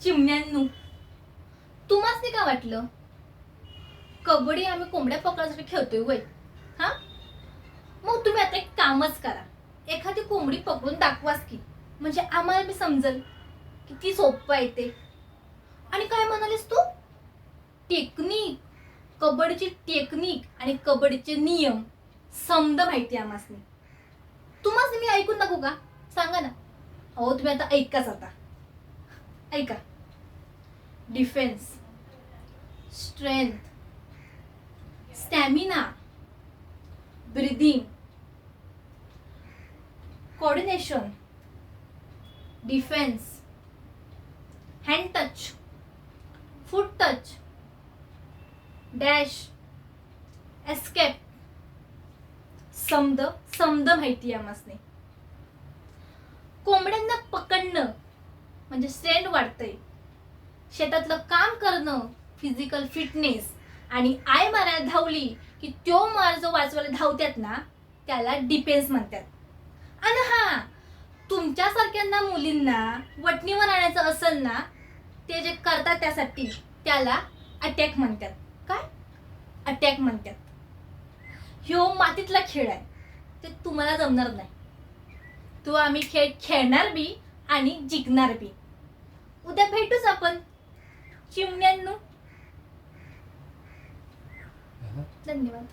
चिमण्यांनो, तुम्हाला काय वाटलं कबड्डी आम्ही कोंबड्या पकडायसाठी खेळतोय वय? हा, मग तुम्ही आता एक कामच करा, एखादी कोंबडी पकडून दाखवाच की, म्हणजे आम्हाला बी समजेल किती सोपं आहे ते. आणि काय म्हणालीस तू? टेक्निक, कबड्डीची टेक्निक आणि कबड्डीचे नियम समद माहिती आम्हाला. तुम्हाला मी ऐकून दाखवू का? सांगा ना. हो, तुम्ही आता ऐकाच, आता ऐका. Defence, strength, stamina, breathing, coordination, defence, hand touch, foot touch, dash, escape. समद समद माहिती आहे आम्हाला. कोंबड्यांना पकडणं म्हणजे स्ट्रेंथ वाढतंय, शेतातलं काम करणं फिजिकल फिटनेस, आणि आय मारायला धावली की त्यो मार जो वाचवायला धावतात ना त्याला डिफेन्स म्हणतात. आणि हा, तुमच्यासारख्यांना मुलींना वटणीवर आणायचं असेल ना, ते जे करतात त्यासाठी त्याला अटॅक म्हणतात. काय? अटॅक म्हणतात. ह्यो मातीतला खेळ आहे, ते तुम्हाला जमणार नाही. तो आम्ही खेळ खेळणार बी आणि जिंकणार बी. उद्या भेटूच आपण चिमण्यांनो. धन्यवाद.